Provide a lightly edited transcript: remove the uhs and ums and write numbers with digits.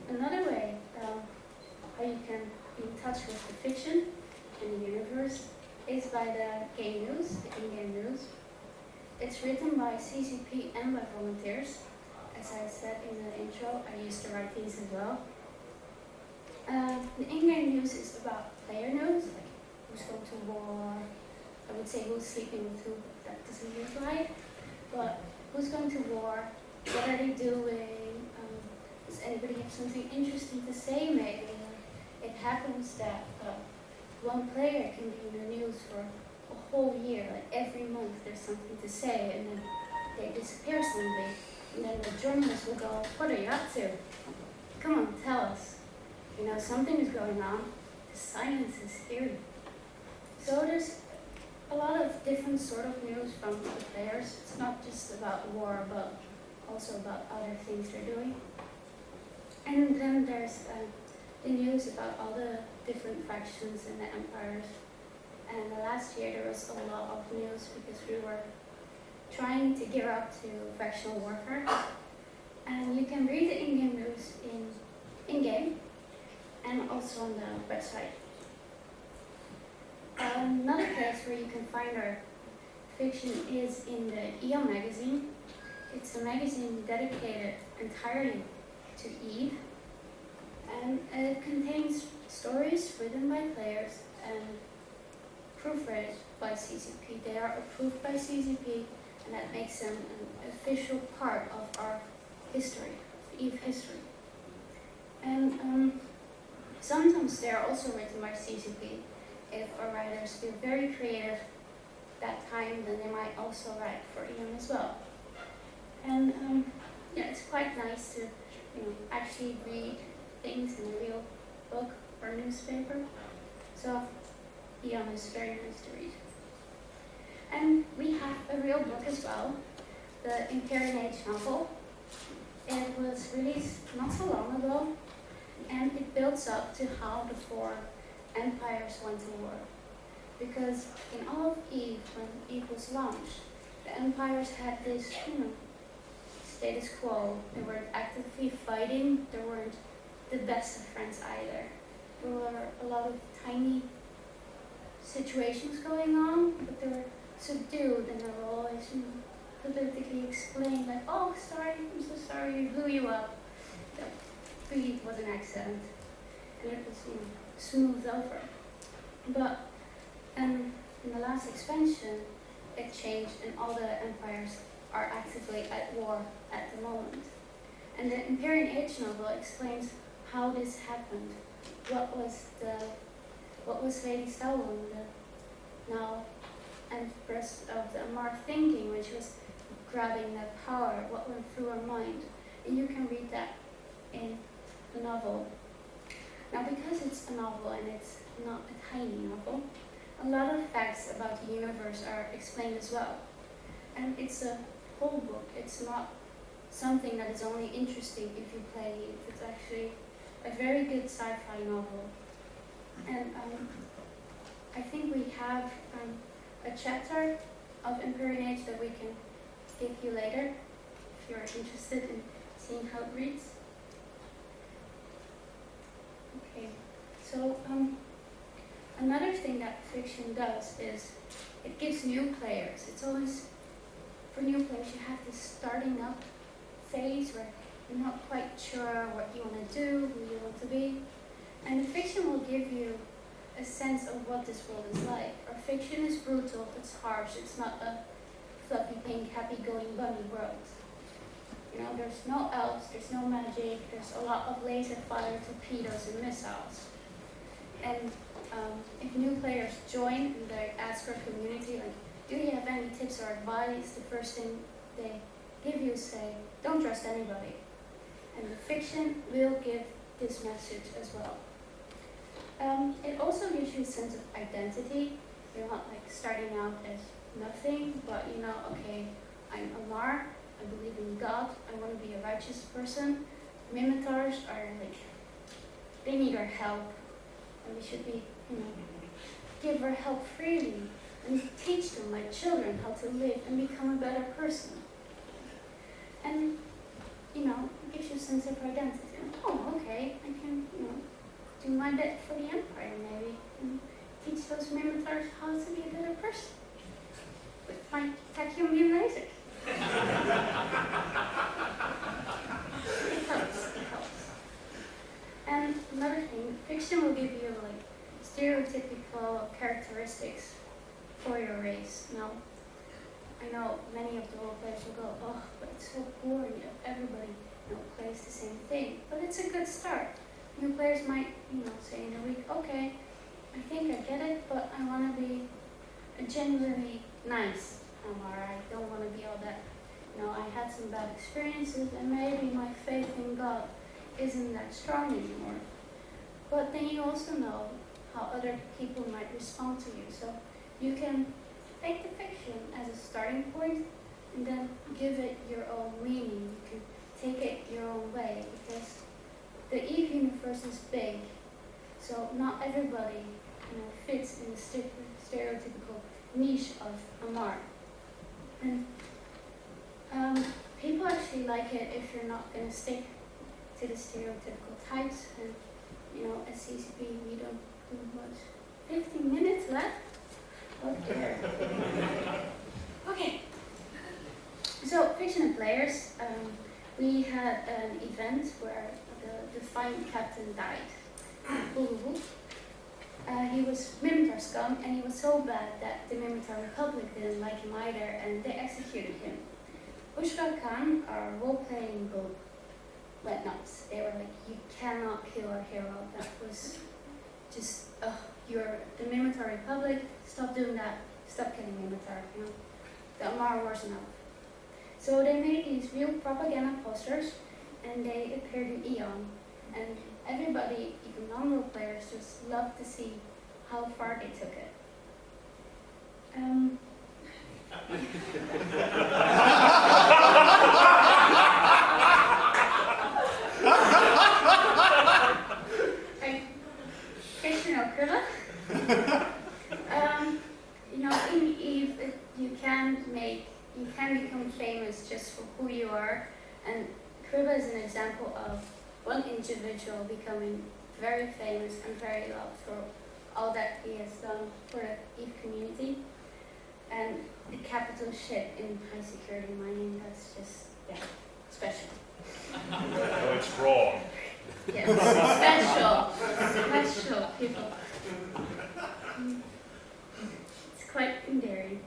Another way how you can be in touch with the fiction and the universe is by the game news, the in-game news. It's written by CCP and by volunteers. As I said in the intro, I used to write these as well. The in-game news is about player news, like who's going to war, I would say who's sleeping with who, but that doesn't look right. But who's going to war, what are they doing, does anybody have something interesting to say maybe? It happens that one player can be in the news for a whole year, like every month there's something to say, and then they disappear suddenly. And then the journalist will go, what are you up to? Come on, tell us. You know, something is going on. The silence is scary. So there's a lot of different sort of news from the players. It's not just about war, but also about other things they're doing. And then there's the news about all the different factions in the empires. And last year there was a lot of news because we were trying to gear up to factional warfare. And you can read the in-game news in-game and also on the website. Another place where you can find our fiction is in the EO magazine. It's a magazine dedicated entirely to Eve, and it contains stories written by players and proofread by CCP. They are approved by CCP, and that makes them an official part of our history, Eve history. And sometimes they are also written by CCP. If our writers feel very creative that time, then they might also write for EM as well. And yeah, it's quite nice to actually read things in a real book or newspaper. So EM is very nice to read. And we have a real book as well, the Imperial Age novel. It was released not so long ago, and it builds up to how the four empires went to war. Because in all of Eve, when Eve was launched, the empires had this, status quo. They weren't actively fighting, they weren't the best of friends either. There were a lot of tiny situations going on, but they were subdued, and they were always politically explained, like, oh, sorry, I'm so sorry, we blew you up. That really was an accident, and it was, smoothed over. But in the last expansion, it changed, and all the empires are actively at war at the moment. And the Imperial Age novel explains how this happened. What was Lady Sauron, the now Empress of the Amar, thinking when she was grabbing that power? What went through her mind? And you can read that in the novel. Now, because it's a novel and it's not a tiny novel, a lot of facts about the universe are explained as well. And it's a whole book. It's not something that is only interesting if you play it. It's actually a very good sci-fi novel. And I think we have a chapter of Imperial Age that we can give you later if you're interested in seeing how it reads. Okay, so another thing that fiction does is it gives new players. It's always, for new players, you have this starting up phase where you're not quite sure what you want to do, who you want to be. And the fiction will give you a sense of what this world is like. Our fiction is brutal, it's harsh, it's not a fluffy, pink, happy-going bunny world. There's no elves, there's no magic, there's a lot of laser fire, torpedoes, and missiles. And if new players join and they ask our community, like, do you have any tips or advice? The first thing they give you is say, don't trust anybody. And the fiction will give this message as well. It also gives you a sense of identity. You're not like starting out as nothing, but okay, I'm Amar, I believe in God, I want to be a righteous person. Minotaurs are like, they need our help, and we should be, give our help freely and teach them like children how to live and become a better person. And, it gives you a sense of identity. Oh, okay. find it for the Empire, maybe, and teach those Minotaurs how to be a better person with my vacuum beam lasers. It helps. And another thing, fiction will give you like stereotypical characteristics for your race. Now, I know many of the role players will go, oh, but it's so boring if everybody plays the same thing. But it's a good start. New players might, say in a week, okay, I think I get it, but I want to be a genuinely nice Amar. I don't want to be all that, I had some bad experiences and maybe my faith in God isn't that strong anymore. But then you also know how other people might respond to you. So you can take the fiction as a starting point and then give it your own meaning. You can take it your own way because the Eve universe is big. So not everybody fits in the stereotypical niche of Amar. And people actually like it if you're not going to stick to the stereotypical types. And, at CCP, we don't do much. 15 minutes left? Okay. Okay. So, fiction and players, we had an event where the fine captain died. He was Minotaur scum, and he was so bad that the Minotaur Republic didn't like him either, and they executed him. Ushka Khan, our role-playing group, went nuts. They were like, you cannot kill our hero. That was just, you're the Minotaur Republic, stop doing that, stop killing Minotaur, The Amar War's enough. So they made these real propaganda posters, and they appeared in Eon. And everybody, even non-role players, just loved to see how far they took it. Christian O'Krilla. In Eve, you can become famous just for who you are, and Krilla is an example of one individual becoming very famous and very loved for all that he has done for the Eve community. And the capital ship in high security mining, that's just, special. No, it's wrong. Yes, special people. It's quite endearing.